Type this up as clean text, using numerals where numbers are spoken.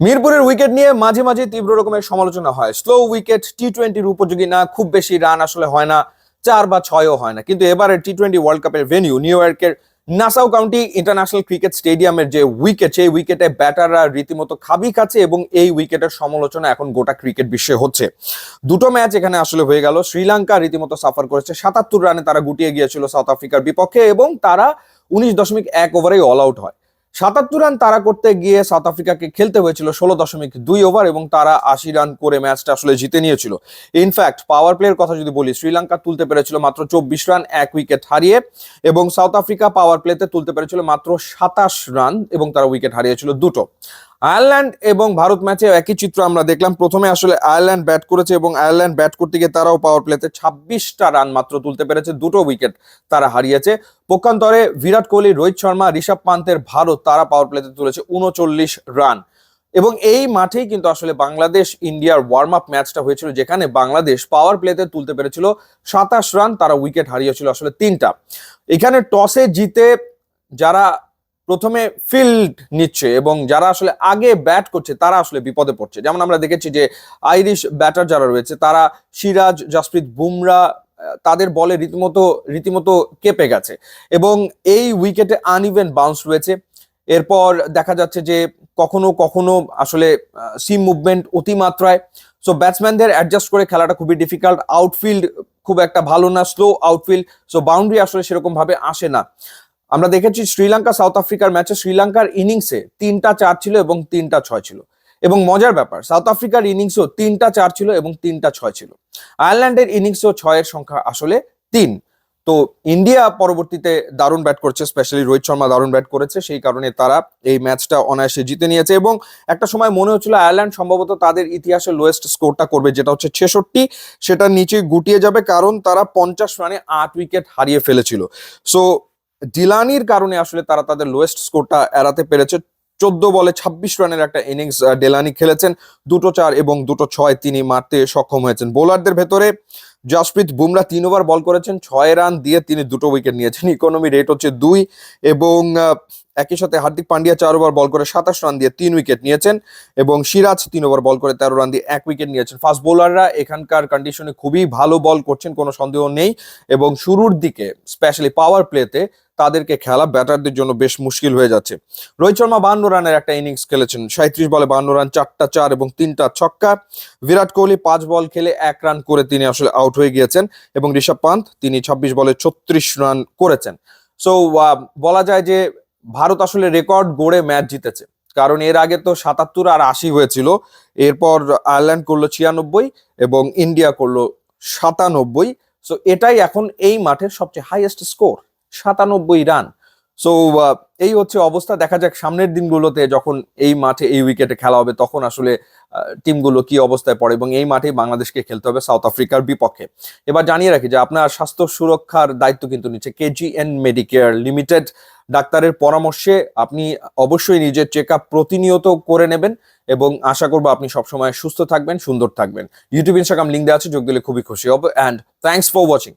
মিরপুরের উইকেট নিয়ে মাঝে মাঝে তীব্র রকমের সমালোচনা হয়। স্লো উইকেট, টি-20 উপযোগী না, খুব বেশি রান আসলে হয় না, 4 বা 6ও হয় না। কিন্তু এবারে টি-20 ওয়ার্ল্ড কাপের ভেন্যু নিউ ইয়র্কের নাসাউ কাউন্টি ইন্টারন্যাশনাল ক্রিকেট স্টেডিয়ামের যে উইকেট, সেই উইকেটে ব্যাটাররা রীতিমতো খাবি খাচ্ছে এবং এই উইকেটের সমালোচনা এখন গোটা ক্রিকেট বিশ্বে হচ্ছে। দুটো ম্যাচ এখানে আসলে হয়ে গেল। শ্রীলঙ্কা রীতিমতো সাফার করেছে, 77 রানে তারা গুটিয়ে গিয়েছিল সাউথ আফ্রিকার বিপক্ষে এবং তারা 19.1 ওভারেই অল আউট হয়। 77 রান তারা করতে গিয়ে সাউথ আফ্রিকাকে খেলতে হয়েছিল 16.2 ওভার এবং তারা 80 রান করে ম্যাচটা আসলে জিতে নিয়েছিল। ইনফ্যাক্ট পাওয়ার প্লের কথা যদি বলি, শ্রীলঙ্কা তুলতে পেরেছিল মাত্র 24 রান 1 উইকেট হারিয়ে, এবং সাউথ আফ্রিকা পাওয়ার প্লেতে তুলতে পেরেছিল মাত্র 27 রান এবং তারা উইকেট হারিয়েছিল দুটো। আয়ারল্যান্ড এবং ভারত ম্যাচে একই চিত্র আমরা দেখলাম। প্রথমে আসলে আয়ারল্যান্ড ব্যাট করেছে এবং আয়ারল্যান্ড ব্যাট করতে গিয়ে তারাও পাওয়ার প্লেতে 26টা রান মাত্র তুলতে পেরেছে, দুটো উইকেট তারা হারিয়েছে। পক্ষান্তরে বিরাট কোহলি, রোহিত শর্মা, ঋষভ পান্তের ভারত তারা পাওয়ার প্লেতে তুলেছে 39 রান। এবং এই মাঠেই কিন্তু আসলে বাংলাদেশ ইন্ডিয়ার ওয়ার্ম আপ ম্যাচটা হয়েছিল, যেখানে বাংলাদেশ পাওয়ার প্লেতে তুলতে পেরেছিল 27 রান, তারা উইকেট হারিয়েছিল আসলে 3টা। এখানে টসে জিতে যারা প্রথমে ফিল্ড নিচ্ছে এবং যারা আসলে আগে ব্যাট করছে তারা আসলে বিপদে পড়ছে। যেমন আমরা দেখেছি যে আইরিশ ব্যাটার যারা রয়েছে তারা সিরাজ, জাসপ্রীত বুমরা, তাদের বলে রীতিমতো কেঁপে গেছে এবং এই উইকেটে আনইভেন বাউন্স রয়েছে। এরপর দেখা যাচ্ছে যে কখনো কখনো আসলে সিম মুভমেন্ট অতিমাত্রায়, সো ব্যাটসম্যানদের অ্যাডজাস্ট করে খেলাটা খুবই ডিফিকাল্ট। আউটফিল্ড খুব একটা ভালো না, স্লো আউটফিল্ড, সো বাউন্ডারি আসলে সেরকম ভাবে আসে না। আমরা দেখেছি শ্রীলঙ্কা সাউথ আফ্রিকার ম্যাচে শ্রীলঙ্কার ইনিংসে 3টা 4 ছিল এবং 3টা 6 ছিল। এবং মজার ব্যাপার, সাউথ আফ্রিকার ইনিংসও 3টা 4 ছিল এবং 3টা 6 ছিল। আয়ারল্যান্ডের ইনিংসও 6-এর সংখ্যা আসলে 3। তো ইন্ডিয়া পরবর্তীতে দারুণ ব্যাট করছে, স্পেশালি রোহিত শর্মা দারুণ ব্যাট করেছে, সেই কারণে তারা এই ম্যাচটা অনায়াসে জিতে নিয়েছে। এবং একটা সময় মনে হচ্ছিল আয়ারল্যান্ড সম্ভবত তাদের ইতিহাসে লোয়েস্ট স্কোরটা করবে, যেটা হচ্ছে 66, সেটা নিচে গুটিয়ে যাবে, কারণ তারা 50 রানে 8 উইকেট হারিয়ে ফেলেছিল। সো ডিলানির কারণে আসলে তারা তাদের লোয়েস্ট স্কোরটা এড়াতে পেরেছে। 14 বলে 26 রানের একটা ইনিংস ডেলানি খেলেছেন, 2টো 4 এবং 2টো 6 তিনি মারতে সক্ষম হয়েছেন। বোলারদের ভেতরে জাসপ্রীত বুমরা 3 ওভার বল করেছেন, 6 রান দিয়ে তিনি 2টো উইকেট নিয়েছেন, ইকোনমি রেট হচ্ছে 2। এবং একই সাথে হার্দিক পান্ডিয়া 4 ওভার বল করে 27 রান দিয়ে 3 উইকেট নিয়েছেন এবং সিরাজ 3 ওভার বল করে 13 রান দিয়ে 1 উইকেট নিয়েছেন। ফাস্ট বোলাররা এখানকার কন্ডিশনে খুবই ভালো বল করছেন, কোনো সন্দেহ নেই। এবং শুরুর দিকে স্পেশালি পাওয়ার প্লেতে তাদেরকে খেলা ব্যাটারদের জন্য বেশ মুশকিল হয়ে যাচ্ছে। রোহিত শর্মা 52 রানের একটা ইনিংস খেলেছেন, 37 বলে 52 রান, 4টা 4 এবং 3টা ছক্কা। বিরাট কোহলি 5 বল খেলে 1 রান করে তিনি আসলে আউট হয়ে গিয়েছেন এবং ঋষভ পান্ত তিনি 26 বলে 36 রান করেছেন। সো বলা যায় যে ভারত আসলে রেকর্ড গড়ে ম্যাচ জিতেছে, কারণ এর আগে তো 77 আর 80 হয়েছিল, এরপর আয়ারল্যান্ড করলো 96 এবং ইন্ডিয়া করলো 97। সো এটাই এখন এই মাঠের সবচেয়ে হাইয়েস্ট স্কোর, 97 রান। সো এই হচ্ছে অবস্থা। দেখা যাক সামনের দিনগুলোতে যখন এই মাঠে এই উইকেটে খেলা হবে তখন আসলে টিমগুলো কি অবস্থায় পড়ে, এবং এই মাঠে বাংলাদেশকে খেলতে হবে সাউথ আফ্রিকার বিপক্ষে। এবার জানিয়ে রাখি যে আপনার স্বাস্থ্য সুরক্ষার দায়িত্ব কিন্তু নিচ্ছে কেজিএন মেডিকেয়ার লিমিটেড। ডাক্তারের পরামর্শে আপনি অবশ্যই নিজের চেক আপ প্রতিনিয়ত করে নেবেন এবং আশা করবো আপনি সবসময় সুস্থ থাকবেন, সুন্দর থাকবেন। ইউটিউব, ইনস্টাগ্রাম লিঙ্ক দেওয়া আছে, যোগ দিলে খুবই খুশি হব। And thanks for watching.